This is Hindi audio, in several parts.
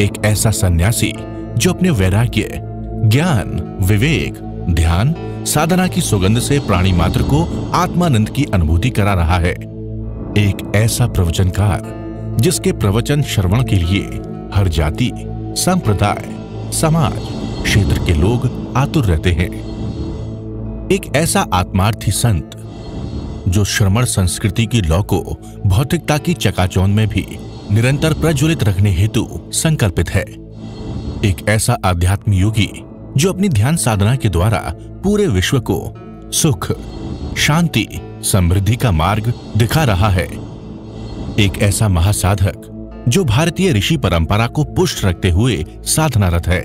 एक ऐसा सन्यासी जो अपने वैराग्य, ज्ञान, विवेक, ध्यान, साधना की सुगंध से प्राणी मात्र को आत्मानंद की अनुभूति करा रहा है। एक ऐसा प्रवचनकार जिसके प्रवचन श्रवण के लिए हर जाति, संप्रदाय, समाज, क्षेत्र के लोग आतुर रहते हैं। एक ऐसा आत्मार्थी संत जो श्रमण संस्कृति की लौ को भौतिकता की चकाचौंध में भी निरंतर प्रज्वलित रखने हेतु संकल्पित है। एक ऐसा आध्यात्म योगी जो अपनी ध्यान साधना के द्वारा पूरे विश्व को सुख, शांति, समृद्धि का मार्ग दिखा रहा है। एक ऐसा महासाधक जो भारतीय ऋषि परंपरा को पुष्ट रखते हुए साधनारत है।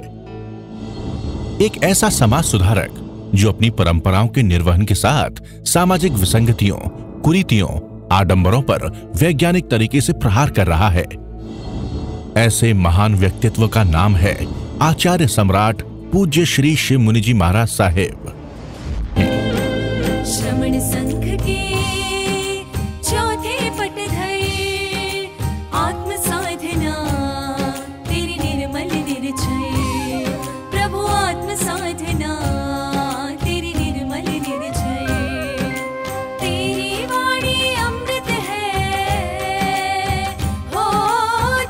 एक ऐसा समाज सुधारक जो अपनी परंपराओं के निर्वहन के साथ सामाजिक विसंगतियों, कुरीतियों, आडंबरों पर वैज्ञानिक तरीके से प्रहार कर रहा है। ऐसे महान व्यक्तित्व का नाम है आचार्य सम्राट पूज्य श्री शिव मुनि जी महाराज साहेब। श्रमण संघ के चौथे पटधर, आत्म साधना तेरी निर्मल निर्जय, प्रभु आत्म साधना तेरी निर्मल निर्जय। तेरी वाणी अमृत है, हो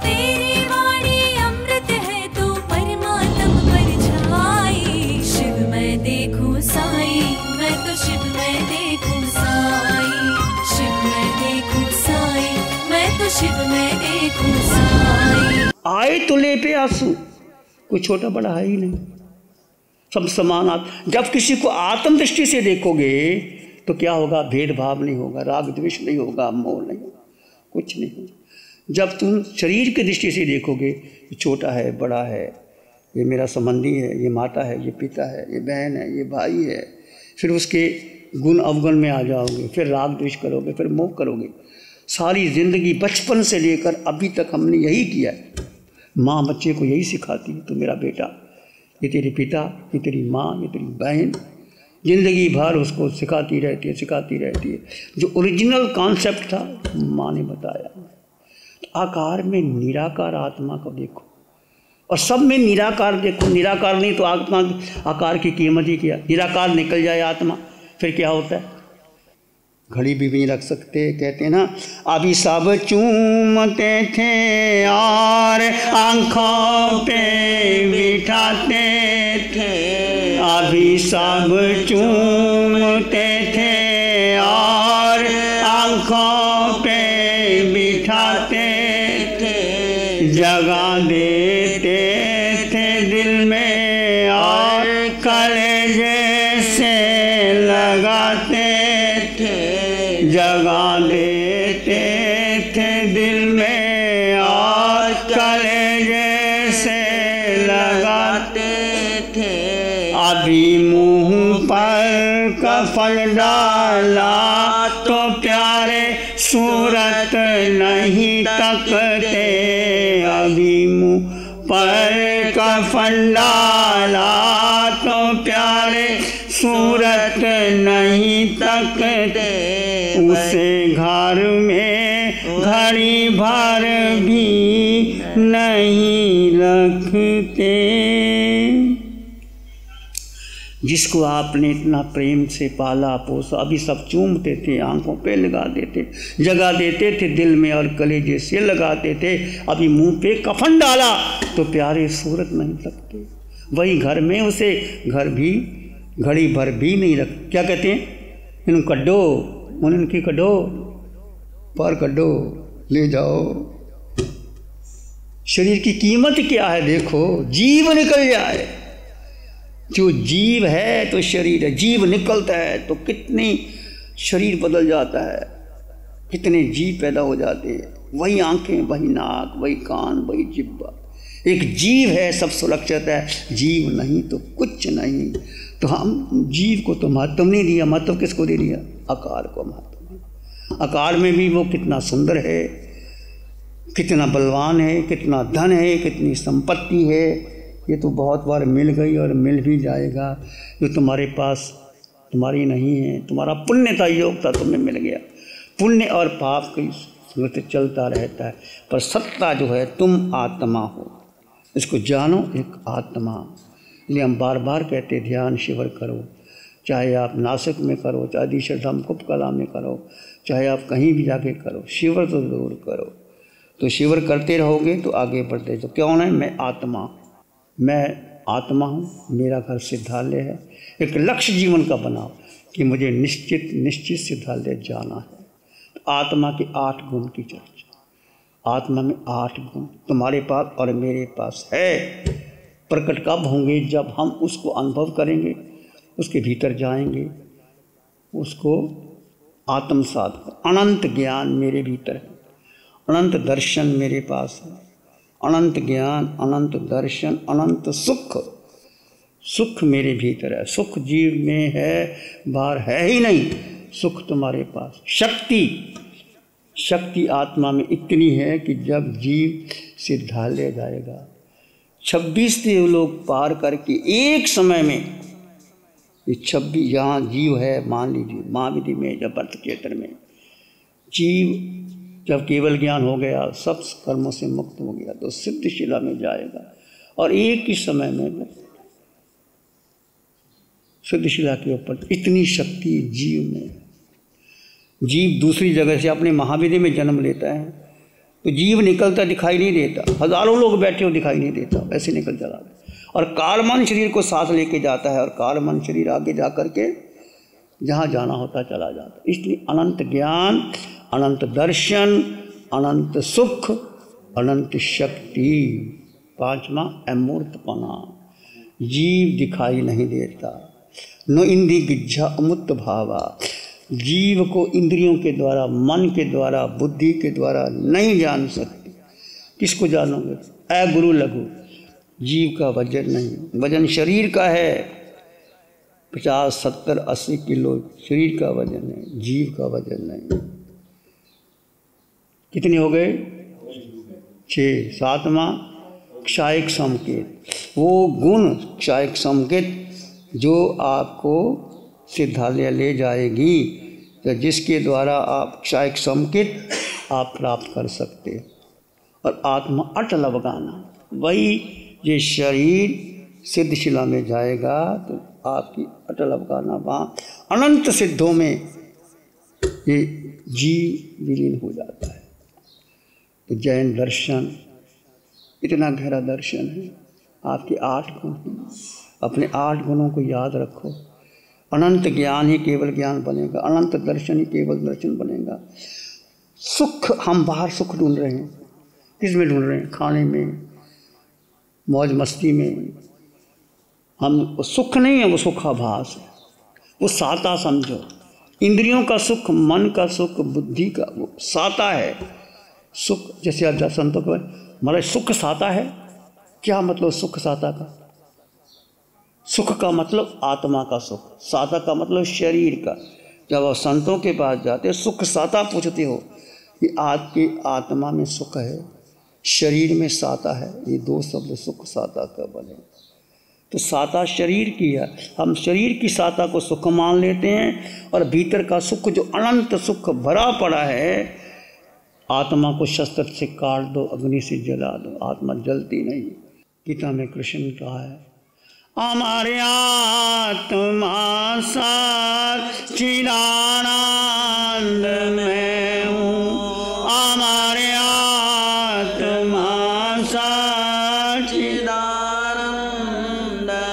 तेरी वाणी अमृत है, तू परमात्म पर छाई। शिव मैं देखूं साई, मैं तो शिव मैं देखूं साई, शिव मैं देखूं साई, मैं तो शिव मैं देखूं साई। आए तो ले पे आंसू, कोई छोटा बड़ा है ही नहीं, सब समान। जब किसी को आत्म दृष्टि से देखोगे तो क्या होगा? भेदभाव नहीं होगा, राग द्वेष नहीं होगा, मोह नहीं होगा, कुछ नहीं होगा। जब तुम शरीर की दृष्टि से देखोगे, ये छोटा है, बड़ा है, ये मेरा संबंधी है, ये माता है, ये पिता है, ये बहन है, ये भाई है, फिर उसके गुण अवगुण में आ जाओगे, फिर राग द्वेष करोगे, फिर मोह करोगे। सारी जिंदगी बचपन से लेकर अभी तक हमने यही किया है। माँ बच्चे को यही सिखाती है, तू मेरा बेटा, ये तेरे पिता, ये तेरी माँ, ये तेरी बहन, जिंदगी भर उसको सिखाती रहती है। जो ओरिजिनल कॉन्सेप्ट था माँ ने बताया। तो आकार में निराकार आत्मा को देखो और सब में निराकार देखो। निराकार नहीं तो आत्मा आकार की कीमत ही क्या? निराकार निकल जाए आत्मा, फिर क्या होता है? घड़ी भी नहीं रख सकते। कहते हैं ना, अभी सब चूमते थे और आंखों पे बिठाते थे, अभी सब चूमते थे और आंखों पे बिठाते थे, जगा देते थे दिल में और कलेजे से लगाते थे, जगा देते थे दिल में और कलेजे से लगाते थे। अभी मुंह पर कफन डाला तो प्यारे सूरत नहीं तकते, अभी मुंह पर कफन डाला तो प्यारे सूरत नहीं तकते, उसे घर में घड़ी भर भी नहीं रखते। जिसको आपने इतना प्रेम से पाला पोसा, अभी सब चूमते थे, आंखों पे लगा देते, जगा देते थे दिल में और कलेजे से लगाते थे, अभी मुंह पे कफन डाला तो प्यारे सूरत नहीं सकते। वही घर में उसे घर भी घड़ी भर भी नहीं रख। क्या कहते हैं? इन कड्डो, उनकी कड्डो, पर कड्डो, ले जाओ। शरीर की कीमत क्या है? देखो, जीव निकल जाए। जो जीव है तो शरीर है, जीव निकलता है तो कितनी शरीर बदल जाता है, कितने जीव पैदा हो जाते हैं। वही आंखें, वही नाक, वही कान, वही जिह्वा। एक जीव है, सब सुरक्षित है। जीव नहीं तो कुछ नहीं। तो हम जीव को तो महत्व नहीं दिया। महत्व किसको दे दिया? आकार को महत्व दिया। आकार में भी वो कितना सुंदर है, कितना बलवान है, कितना धन है, कितनी संपत्ति है, ये तो बहुत बार मिल गई और मिल भी जाएगा। जो तुम्हारे पास तुम्हारी नहीं है, तुम्हारा पुण्य था, योग था, तुम्हें मिल गया। पुण्य और पाप की स्मृति चलता रहता है, पर सत्ता जो है तुम आत्मा हो। इसको जानो एक आत्मा। इसलिए हम बार बार कहते ध्यान शिविर करो, चाहे आप नासिक में करो, चाहे दीक्षाधाम कुपकला में करो, चाहे आप कहीं भी जाके करो, शिविर तो ज़रूर करो। तो शिविर करते रहोगे तो आगे बढ़ते। तो क्यों है? मैं आत्मा हूँ, मेरा घर सिद्धालय है। एक लक्ष्य जीवन का बनाओ कि मुझे निश्चित सिद्धालय जाना है। तो आत्मा के 8 गुण की चर्चा। आत्मा में 8 गुण तुम्हारे पास और मेरे पास है। प्रकट कब होंगे? जब हम उसको अनुभव करेंगे, उसके भीतर जाएंगे, उसको आत्मसात कर। अनंत ज्ञान मेरे भीतर है, अनंत दर्शन मेरे पास है, अनंत ज्ञान, अनंत दर्शन, अनंत सुख मेरे भीतर है। सुख जीव में है, बाहर है ही नहीं। सुख तुम्हारे पास। शक्ति आत्मा में इतनी है कि जब जीव सिद्धालय जाएगा, 26 देव लोग पार करके एक समय में, ये 26 यहाँ जीव है, मान लीजिए महाविधि में जब अर्थ क्षेत्र में जीव जब केवल ज्ञान हो गया, सब कर्मों से मुक्त हो गया, तो सिद्धशिला में जाएगा। और एक ही समय में सिद्धशिला के ऊपर इतनी शक्ति जीव में। जीव दूसरी जगह से अपने महाविधि में जन्म लेता है तो जीव निकलता दिखाई नहीं देता, हजारों लोग बैठे हो दिखाई नहीं देता, ऐसे निकल चला। और कालमन शरीर को साथ लेके जाता है और कालमन शरीर आगे जा कर के जहाँ जाना होता चला जाता। इसलिए अनंत ज्ञान, अनंत दर्शन, अनंत सुख, अनंत शक्ति। 5वां अमूर्तपना। जीव दिखाई नहीं देता। न इंद्रिय गिज्झा अमुत भावा। जीव को इंद्रियों के द्वारा, मन के द्वारा, बुद्धि के द्वारा नहीं जान सकते। किसको जानोगे? गुरु लघु। जीव का वजन नहीं, वजन शरीर का है। 50, 70, 80 किलो शरीर का वजन है, जीव का वजन नहीं। कितने हो गए? 6। 7वां क्षायक संकेत। वो गुण क्षायक संकेत जो आपको सिद्धालय ले जाएगी, तो जिसके द्वारा आप क्षायक संकेत आप प्राप्त कर सकते। और आत्मा अटल अवगाना, वही ये शरीर सिद्धशिला में जाएगा तो आपकी अटल अवगाना वहाँ अनंत सिद्धों में ये जीव विलीन हो जाता है। तो जैन दर्शन इतना गहरा दर्शन है। आपके 8 गुण, अपने 8 गुणों को याद रखो। अनंत ज्ञान ही केवल ज्ञान बनेगा, अनंत दर्शन ही केवल दर्शन बनेगा। सुख, हम बाहर सुख ढूंढ रहे हैं। किस में ढूंढ रहे हैं? खाने में, मौज मस्ती में। हम सुख नहीं है, वो सुखाभास है, वो साता समझो। इंद्रियों का सुख, मन का सुख, बुद्धि का वो साता है सुख। जैसे आप संतों को हमारा सुख साता है। क्या मतलब सुख साता का? सुख का मतलब आत्मा का सुख, साता का मतलब शरीर का। जब आप संतों के पास जाते सुख साता पूछते हो कि आपकी आत्मा में सुख है, शरीर में साता है, ये 2 शब्द सुख साता का बने। तो साता शरीर की है, हम शरीर की साता को सुख मान लेते हैं और भीतर का सुख जो अनंत सुख भरा पड़ा है, आत्मा को शस्त्र से काट दो, अग्नि से जला दो, आत्मा जलती नहीं। गीता में कृष्ण ने कहा है, हमारे आत्मा सच्चिदानंद में हूँ, हमारे आत्मा सच्चिदानंद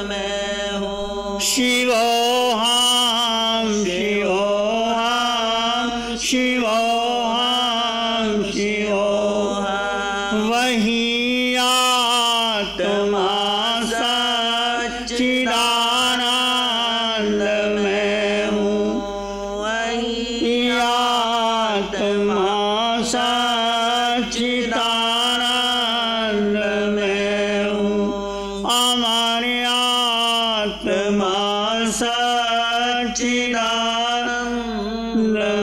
में हूँ। शिवोहम शिवोहम शिवोहम शिवोहम, वही आत्मा चिदानंद में हूँ, वही आत्मा सच्चिदानंद में हूँ, हमारे आत्मा सच्चिदानंद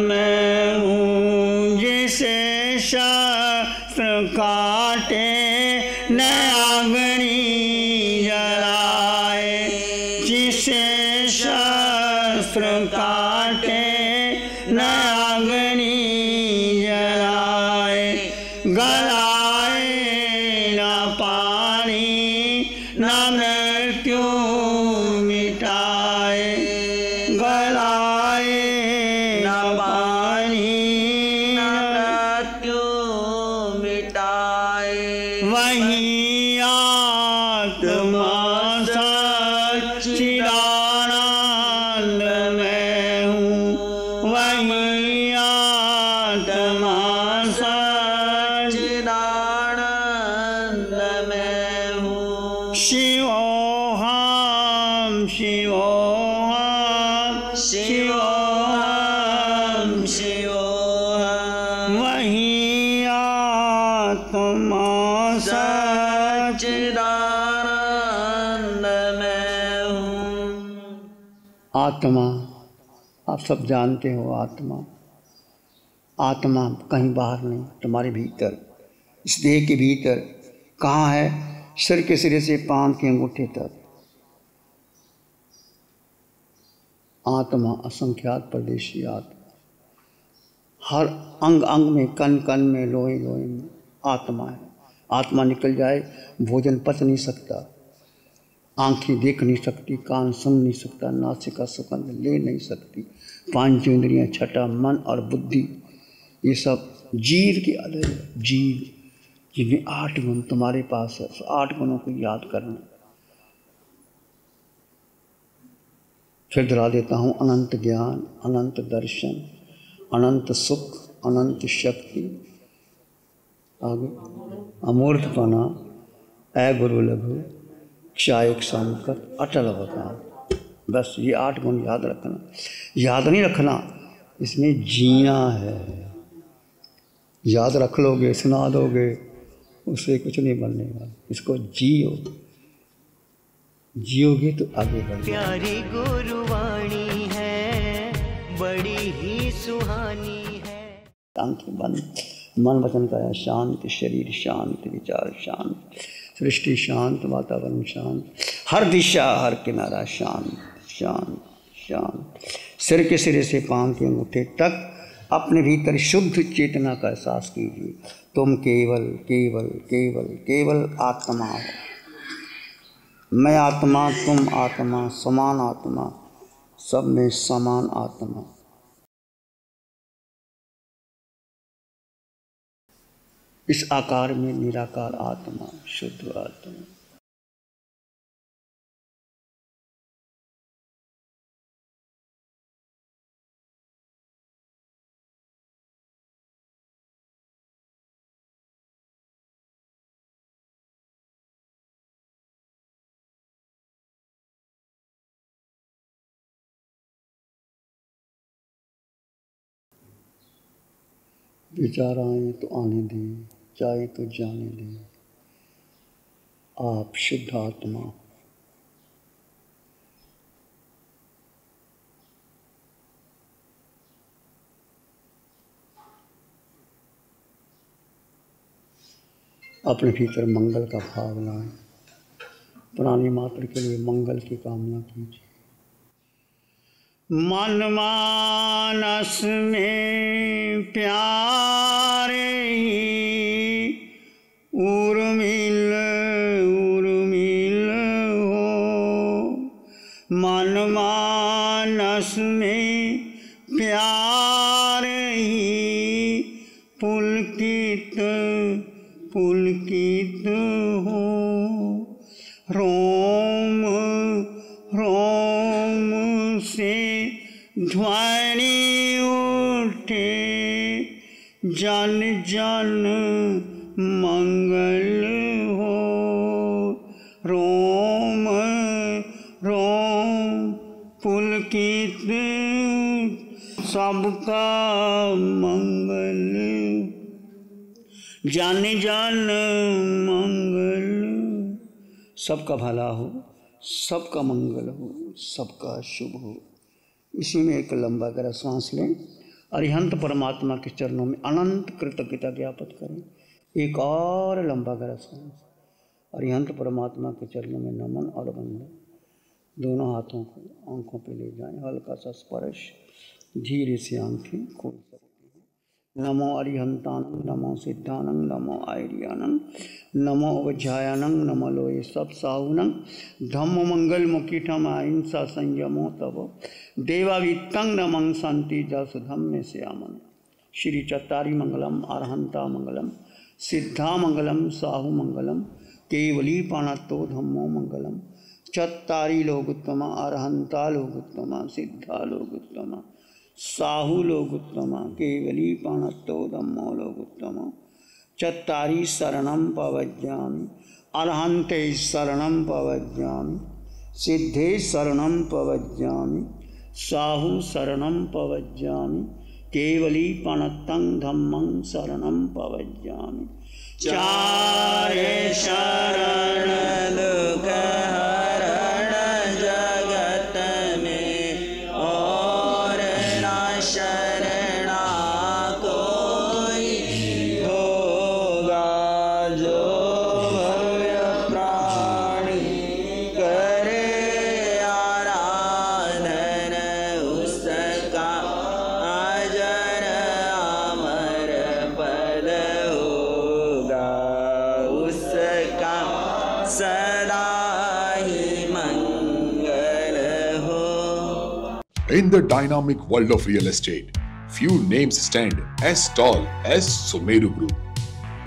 में हूँ। जिसे शस्त्र काटे न अग्नि जलाए, जिसे शस्त्र काटे न अग्नि जलाए, गलाए न पानी सच्चिदानंद मैं हूँ, वही आत्मा सच्चिदानंद मैं हूँ। शिवोहम शिवोहम शिवोहम शिवोहम, वही आत्मा सच्चिदानंद मैं हूँ। आत्मा, आप सब जानते हो, आत्मा आत्मा कहीं बाहर नहीं, तुम्हारे भीतर, इस देह के भीतर। कहाँ है? सिर के सिरे से पांव के अंगूठे तक। आत्मा असंख्यात परदेशी आत्मा, हर अंग अंग में, कण कण में, लोहे लोहे में आत्मा है। आत्मा निकल जाए, भोजन पच नहीं सकता, आंखें देख नहीं सकती, कान सुन नहीं सकता, नासिका सुगंध ले नहीं सकती, पांच इंद्रियां, छठा मन और बुद्धि, ये सब जीव के अधीन है। जीव जिनमें 8 गुण तुम्हारे पास है, 8 गुणों को याद करना। फिर दोहरा देता हूँ, अनंत ज्ञान, अनंत दर्शन, अनंत सुख, अनंत शक्ति, आगे अमूर्तपना, अगुरु लघु, क्षायक संकट, अटल अवतार। बस ये 8 गुण याद रखना। याद नहीं रखना, इसमें जीना है। याद रख लोगे, सुना दोगे, उससे कुछ नहीं बनने वाला। इसको जियो, जियोगे तो आगे बढ़ोगे। प्यारी गुरुवाणी है, बड़ी ही सुहानी है। आंखें बंद, मन वचन काया शांत, शरीर शांत, विचार शांत, सृष्टि शांत, वातावरण शांत, हर दिशा हर किनारा शांत शांत शांत। सिर के सिरे से पांव के अंगूठे तक अपने भीतर शुद्ध चेतना का एहसास कीजिए। तुम केवल केवल केवल केवल आत्मा हो। मैं आत्मा, तुम आत्मा, समान आत्मा, सब में समान आत्मा। इस आकार में निराकार आत्मा, शुद्ध आत्मा। विचार आए तो आने दें, चाहे तो जाने दें। आप शुद्ध आत्मा, अपने भीतर मंगल का भाव लाएं। प्राणी मात्र के लिए मंगल की कामना कीजिए। मन मानस में प्यारे उर्मिल उर्मिल हो। मन मानस में प्यारे पुलकित पुलकित हो। रोम रोम से ध्वनि उठे, जन जन मंगल हो। रोम रोम पुलकित, सबका मंगल, जन जन मंगल। सबका भला हो, सबका मंगल हो, सबका शुभ हो। इसी में एक लंबा गहरा सांस लें। अरिहंत परमात्मा के चरणों में अनंत कृतज्ञता ज्ञापित करें। एक और लंबा गहरा सांस। अरिहंत परमात्मा के चरणों में नमन और वंदन। दोनों हाथों को आंखों पे ले जाएं। हल्का सा स्पर्श, धीरे से आंखें खोल सकते हैं। नमो अरिहंतानंद, नमो सिद्धानंद, नमो आर्यानंद, नमो अवध्यायानंद, नमो लोये सब साहुनंग। धम्म मंगल मुकीठम अहिंसा संयमो तब देवावित्तं नमं शांति जस धम्मे श्यामन। श्री चत्तारी मंगलम, अरहंता मंगलम, सिद्धा मंगलम, साहु मंगलम, केवली पाणत्तो धम्मो मंगलम, चत्तारी लोकोत्तमा, अरहंता लोकोत्तमा, सिद्धा लोकोत्तमा, साहू लोकोत्तमा, केवली पाणत्तो धम्मो लोकोत्तमा। चत्तारी शरणं पवज्जामि, अरहंते शरणं पवज्जामि, सिद्धे शरणं पवज्जामि, साहू शरणं पवज्जामि, केवली पाणत्तं धम्मं शरणं पवज्जामि। चारे शरण दुख हरण जगत में, और न शरणा कोई होगा। जो भव्य प्राणी करे आराधन, उसका अजर अमर पद होगा, उसका सदा ही मंगल हो। In the dynamic world of real estate, few names stand as tall as Sumeru Group.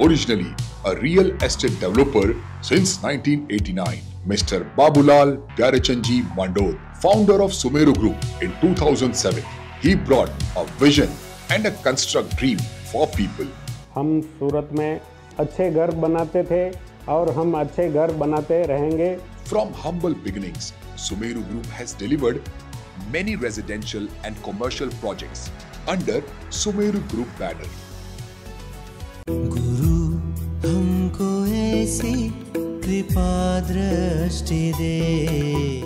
Originally a real estate developer since 1989, Mr. Babulal Pyarachandji Mandod, founder of Sumeru Group in 2007, he brought a vision and a construct dream for people. हम सूरत में अच्छे घर बनाते थे और हम अच्छे घर बनाते रहेंगे। From humble beginnings, Sumeru Group has delivered many residential and commercial projects under Sumeru Group banner. गुरु हमको ऐसी कृपा दृष्टि दे।